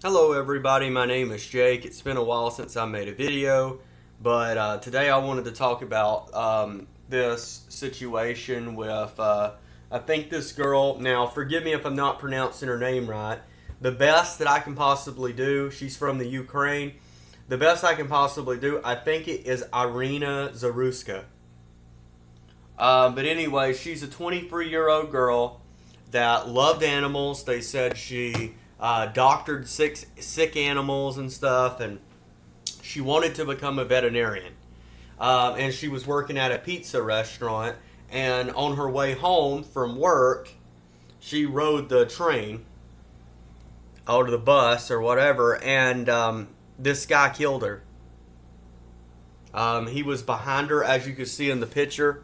Hello everybody, my name is Jake. It's been a while since I made a video, but today I wanted to talk about this situation with, I think this girl, now forgive me if I'm not pronouncing her name right, the best that I can possibly do, she's from the Ukraine, the best I can possibly do, I think it is Irina Zaruska. But anyway, she's a 23-year-old girl that loved animals. They said she doctored sick animals and stuff, and she wanted to become a veterinarian. And she was working at a pizza restaurant, and on her way home from work, she rode the train or the bus or whatever, and this guy killed her. He was behind her, as you can see in the picture.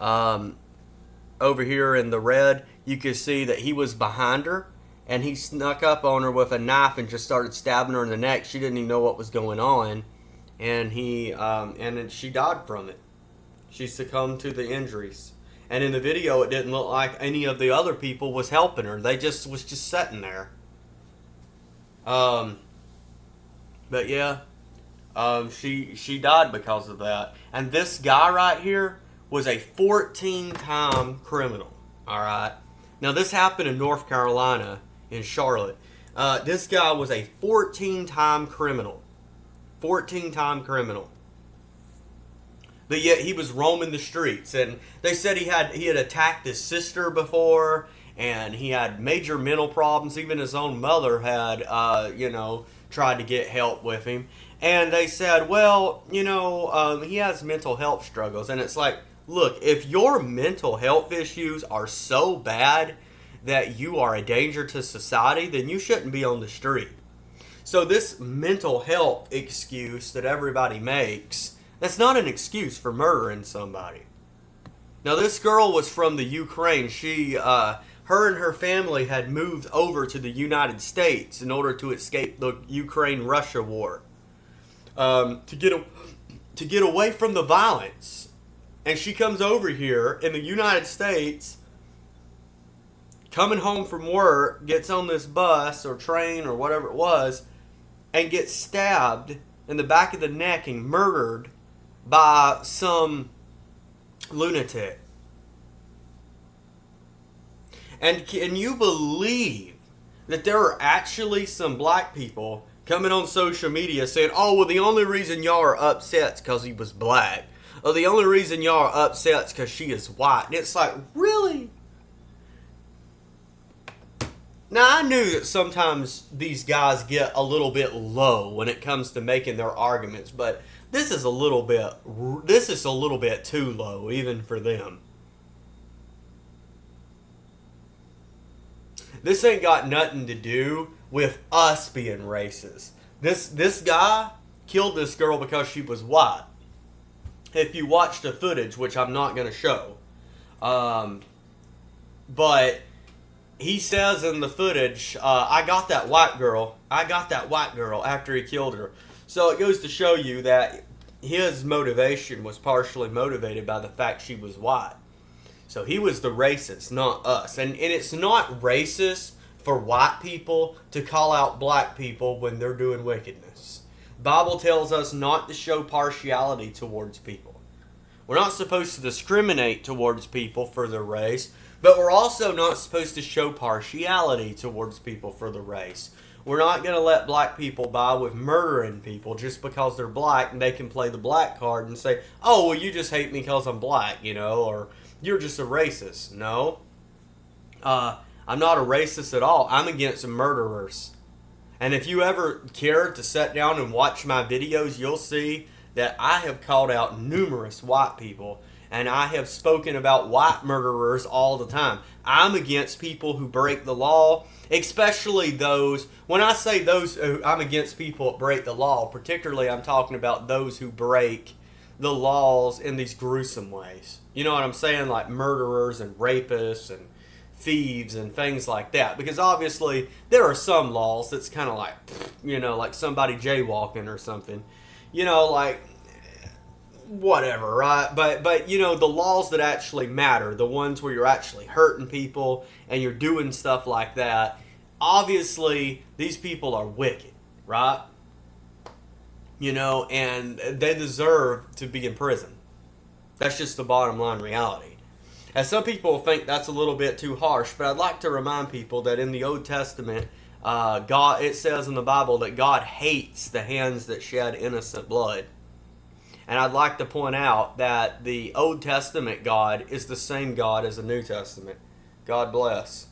Over here in the red, you can see that he was behind her, and he snuck up on her with a knife and just started stabbing her in the neck. She didn't even know what was going on, and then she died from it. She succumbed to the injuries. And in the video, it didn't look like any of the other people was helping her. They just was just sitting there. But yeah, she died because of that. And this guy right here was a 14-time criminal. All right. Now this happened in North Carolina, in Charlotte. This guy was a 14-time criminal. 14-time criminal. But yet he was roaming the streets, and they said he had attacked his sister before, and he had major mental problems. Even his own mother had, tried to get help with him. And they said, well, he has mental health struggles. And it's like, look, if your mental health issues are so bad that you are a danger to society, then you shouldn't be on the street. So this mental health excuse that everybody makes, that's not an excuse for murdering somebody. Now this girl was from the Ukraine. Her and her family had moved over to the United States in order to escape the Ukraine-Russia war. To get away from the violence. And she comes over here in the United States, coming home from work, gets on this bus or train or whatever it was, and gets stabbed in the back of the neck and murdered by some lunatic. And can you believe that there are actually some black people coming on social media saying, oh, well, the only reason y'all are upset is because he was black. Or the only reason y'all are upset is because she is white. And it's like, really? Now, I knew that sometimes these guys get a little bit low when it comes to making their arguments, but this is a little bit too low, even for them. This ain't got nothing to do with us being racist. This guy killed this girl because she was white. If you watch the footage, which I'm not going to show, but he says in the footage, I got that white girl after he killed her. So it goes to show you that his motivation was partially motivated by the fact she was white. So he was the racist, not us. And it's not racist for white people to call out black people when they're doing wickedness. The Bible tells us not to show partiality towards people. We're not supposed to discriminate towards people for their race, but we're also not supposed to show partiality towards people for the race. We're not going to let black people by with murdering people just because they're black, and they can play the black card and say, oh, well, you just hate me because I'm black, or you're just a racist. No. I'm not a racist at all. I'm against murderers. And if you ever care to sit down and watch my videos, you'll see that I have called out numerous white people, and I have spoken about white murderers all the time. I'm against people who break the law, especially those, when I say those, I'm against people that break the law, particularly I'm talking about those who break the laws in these gruesome ways. You know what I'm saying? Like murderers and rapists and thieves and things like that. Because obviously there are some laws that's kind of like, like somebody jaywalking or something. Like whatever, right? But the laws that actually matter, the ones where you're actually hurting people and you're doing stuff like that, obviously these people are wicked, right? And they deserve to be in prison. That's just the bottom line reality. And some people think that's a little bit too harsh, but I'd like to remind people that in the Old Testament, God, it says in the Bible that God hates the hands that shed innocent blood. And I'd like to point out that the Old Testament God is the same God as the New Testament. God bless.